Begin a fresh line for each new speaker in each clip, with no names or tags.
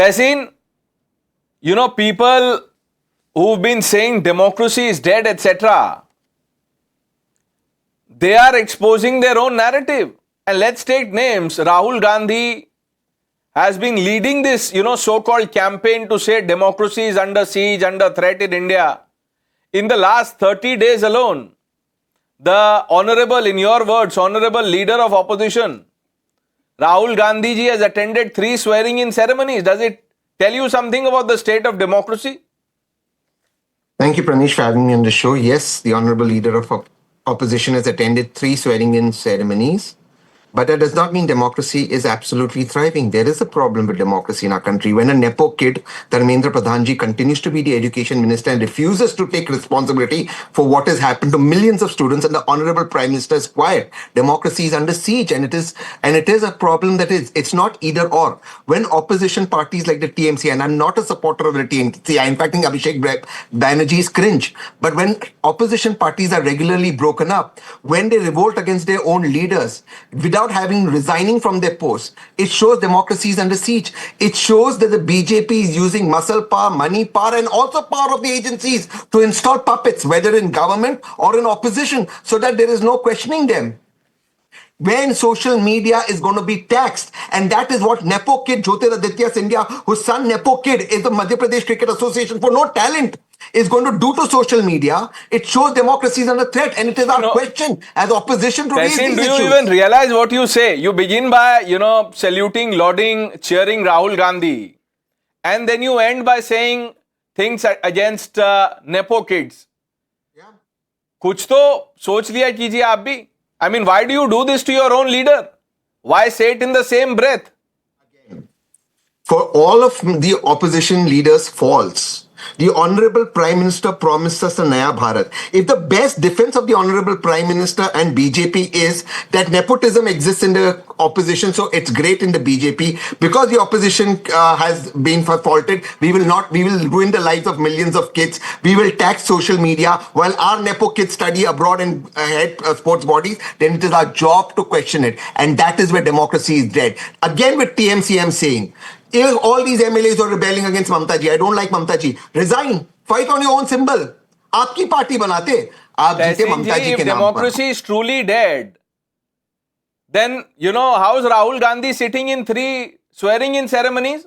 Tehseen, people who've been saying democracy is dead, etc., they are exposing their own narrative. And let's take names. Rahul Gandhi has been leading this, so-called campaign to say democracy is under siege, under threat in India. In the last 30 days alone, the honorable, in your words, honorable leader of opposition, Rahul Gandhi ji has attended 3 swearing-in ceremonies. Does it tell you something about the state of democracy?
Thank you, Pranesh, for having me on the show. Yes, the honorable leader of opposition has attended 3 swearing-in ceremonies. But that does not mean democracy is absolutely thriving. There is a problem with democracy in our country. When a Nepo kid, Dharmendra Pradhanji, continues to be the education minister and refuses to take responsibility for what has happened to millions of students, and the honorable prime minister is quiet, democracy is under siege, and it is a problem that it's not either or. When opposition parties like the TMC, and I'm not a supporter of the TMC, I in fact think Abhishek Banerjee is cringe, but when opposition parties are regularly broken up, when they revolt against their own leaders, without resigning from their posts, it shows democracy is under siege. It shows that the BJP is using muscle power, money power, and also power of the agencies to install puppets, whether in government or in opposition, so that there is no questioning them. When social media is going to be taxed, and that is what Nepo kid Jyotiraditya Scindia, whose son Nepo kid is the Madhya Pradesh Cricket Association for no talent, is going to do to social media. It shows democracy is under threat, and it is our question as opposition to raise these
do
issues.
You even realize what you say? You begin by, saluting, lauding, cheering Rahul Gandhi, and then you end by saying things against Nepo kids.
Yeah.
कुछ तो सोच लिया कीजिए आप भी. I mean, why do you do this to your own leader? Why say it in the same breath?
For all of the opposition leaders' faults, the Honorable Prime Minister promised us a Naya Bharat. If the best defense of the Honorable Prime Minister and BJP is that nepotism exists in the opposition, so it's great in the BJP, because the opposition has been faulted, we will ruin the lives of millions of kids. We will tax social media while our nepo kids study abroad and head sports bodies. Then it is our job to question it, and that is where democracy is dead. Again, with TMC, I'm saying, if all these MLAs who are rebelling against Mamta ji, I don't like Mamta ji, resign, fight on your own symbol. आपकी party बनाते, आप जीते ममता जी के नाम पर.
If democracy is truly dead, then, how is Rahul Gandhi sitting in 3 swearing-in ceremonies?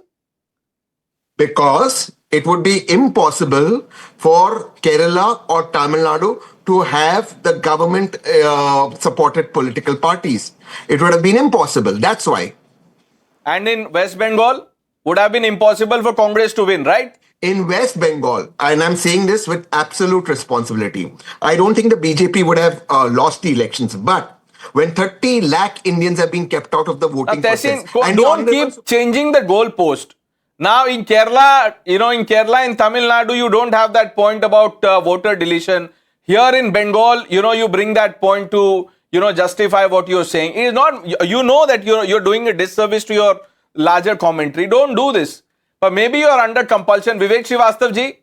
Because it would be impossible for Kerala or Tamil Nadu to have the government supported political parties. It would have been impossible. That's why.
And in West Bengal, would have been impossible for Congress to win, right?
In West Bengal, and I'm saying this with absolute responsibility, I don't think the BJP would have lost the elections. But when 30 lakh Indians have been kept out of the voting process,
and don't keep changing the goalpost. Now in Kerala, in Tamil Nadu, you don't have that point about voter deletion. Here in Bengal, you bring that point to, justify what you're saying. It is not, that you're doing a disservice to your larger commentary. Don't do this. But maybe you're under compulsion. Vivek Srivastav ji,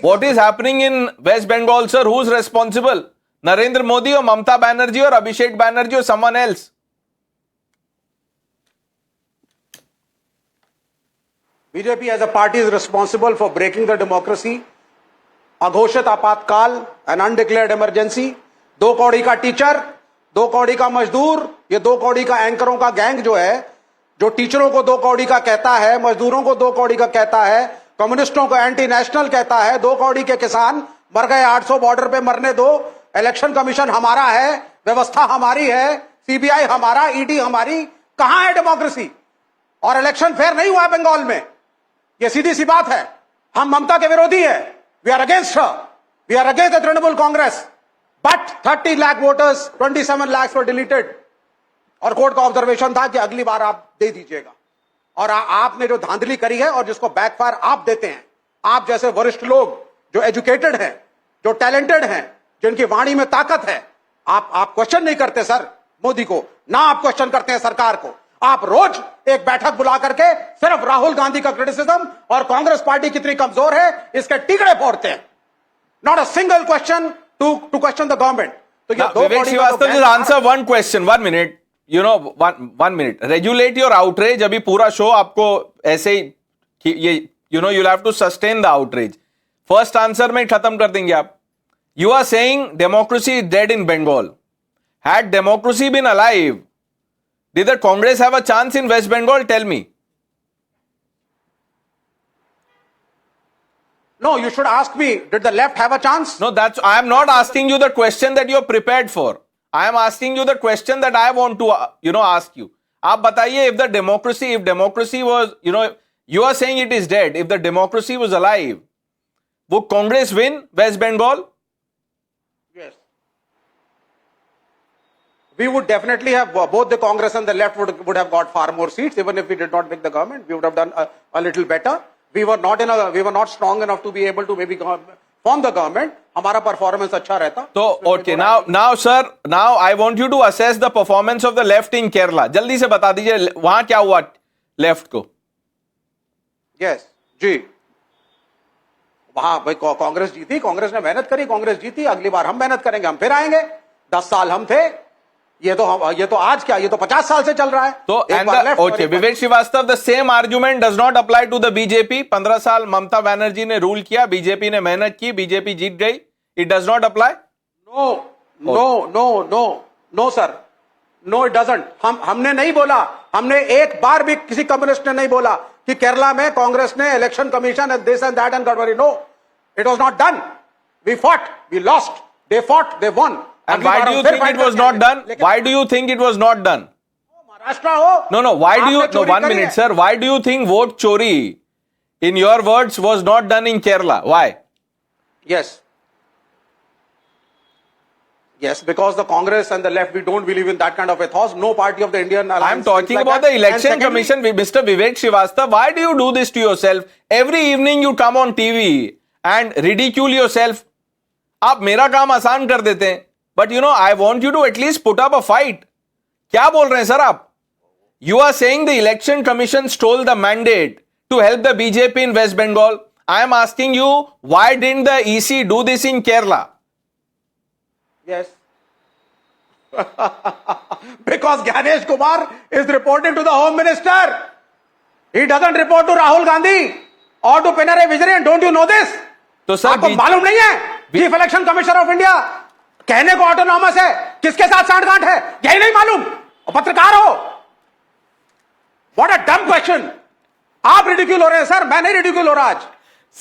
what is happening in West Bengal, sir? Who's responsible? Narendra Modi or Mamta Banerjee or Abhishek Banerjee or someone else?
BJP as a party is responsible for breaking the democracy. अघोषित आपातकाल, an undeclared emergency, 2 कौड़ी का teacher, 2 कौड़ी का मजदूर, ये 2 कौड़ी का एंकरों का गैंग जो है, जो टीचरों को 2 कौड़ी का कहता है, मजदूरों को 2 कौड़ी का कहता है, कम्युनिस्टों को एंटी नेशनल कहता है, 2 कौड़ी के किसान मर गए, 800 बॉर्डर पे मरने दो, इलेक्शन कमीशन हमारा है, व्यवस्था हमारी है, सीबीआई हमारा, ईडी हमारी, कहां है डेमोक्रेसी? और इलेक्शन फेयर नहीं हुआ बंगाल में, ये सीधी सी बात है. हम ममता के विरोधी है, we are against her, we are against the Trinamool Congress, but 30 lakh voters, 27 lakh were deleted, और कोर्ट का ऑब्जर्वेशन था कि अगली बार आप दे दीजिएगा. और आपने जो धांधली करी है और जिसको बैकफायर आप देते हैं, आप जैसे वरिष्ठ लोग जो एजुकेटेड हैं, जो टैलेंटेड हैं, जिनकी वाणी में ताकत है, आप क्वेश्चन नहीं करते सर मोदी को, ना आप क्वेश्चन करते हैं सरकार को. आप रोज एक बैठक बुला करके सिर्फ राहुल गांधी का क्रिटिसिज्म और कांग्रेस पार्टी कितनी कमजोर है इसके टिकड़े फोड़ते हैं. Not a single question to question the government. तो ये
Vivek Srivastava, just answer one question, 1 minute. 1 minute. Regulate your outrage. अभी पूरा शो आपको ऐसे ही कि ये you'll have to sustain the outrage. First answer में खत्म कर देंगे आप. You are saying democracy is dead in Bengal. Had democracy been alive, did the Congress have a chance in West Bengal? Tell me.
No, you should ask me, did the left have a chance?
No, I am not asking you the question that you are prepared for. I am asking you the question that I want to, ask you. आप बताइए, if democracy was, you are saying it is dead. If the democracy was alive, would Congress win West Bengal?
Yes. We would definitely have, both the Congress and the left would have got far more seats. Even if we did not make the government, we would have done a little better. We were not strong enough to be able to maybe form the government. हमारा performance अच्छा रहता.
So, okay, now sir, now I want you to assess the performance of the left in Kerala. जल्दी से बता दीजिए वहां क्या हुआ left को.
Yes, जी. वहां भाई कांग्रेस जीती, कांग्रेस ने मेहनत करी, कांग्रेस जीती. अगली बार हम मेहनत करेंगे, हम फिर आएंगे. 10 साल हम थे. ये तो आज क्या, ये तो 50 साल से चल रहा है.
तो okay, Vivek Srivastava, the same argument does not apply to the BJP. 15 साल ममता बनर्जी ने रूल किया, बीजेपी ने मेहनत की, बीजेपी जीत गई. It does not apply?
No, sir. No, it doesn't. हमने नहीं बोला, हमने एक बार भी किसी कम्युनिस्ट ने नहीं बोला कि केरला में कांग्रेस ने election commission and this and that and गड़बड़ी. No, it was not done. We fought, we lost. They fought, they won.
And why do you think it was not done? Why do you think it was not done?
Maharashtra हो.
No, why do you, no, 1 minute, sir. Why do you think vote chori, in your words, was not done in Kerala? Why?
Yes, because the Congress and the left, we don't believe in that kind of ethos. No party of the Indian alliance.
I am talking
like
about
that.
the election
And secondly,
commission, Mr. Vivek Srivastava. Why do you do this to yourself? Every evening you come on TV and ridicule yourself. आप मेरा काम आसान कर देते हैं. But I want you to at least put up a fight. क्या बोल रहे हैं सर आप? You are saying the election commission stole the mandate to help the BJP in West Bengal. I am asking you, why didn't the EC do this in Kerala?
Yes. Because Ganesh Kumar is reporting to the Home Minister. He doesn't report to Rahul Gandhi or to Pinarayi Vijayan. Don't you know this?
तो sir
आपको मालूम नहीं है? Chief election commissioner of India कहने को autonomous है, किसके साथ सांठगांठ है यही नहीं मालूम. पत्रकार हो. व्हाट अ डम क्वेश्चन. आप रिडिक्यूल हो रहे हैं सर, मैं नहीं रिडिक्यूल हो रहा आज.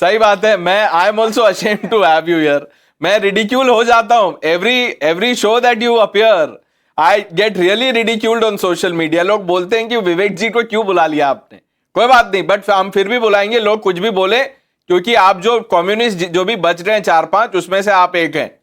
सही बात है. मैं I am also ashamed to have you here. मैं रिडिक्यूल हो जाता हूं. Every show that you appear I get really ridiculed on social media. लोग बोलते हैं कि विवेक जी को क्यों बुला लिया आपने. कोई बात नहीं, बट हम फिर भी बुलाएंगे. लोग कुछ भी बोले, क्योंकि आप जो कम्युनिस्ट जो भी बच रहे हैं 4-5, उसमें से आप एक हैं.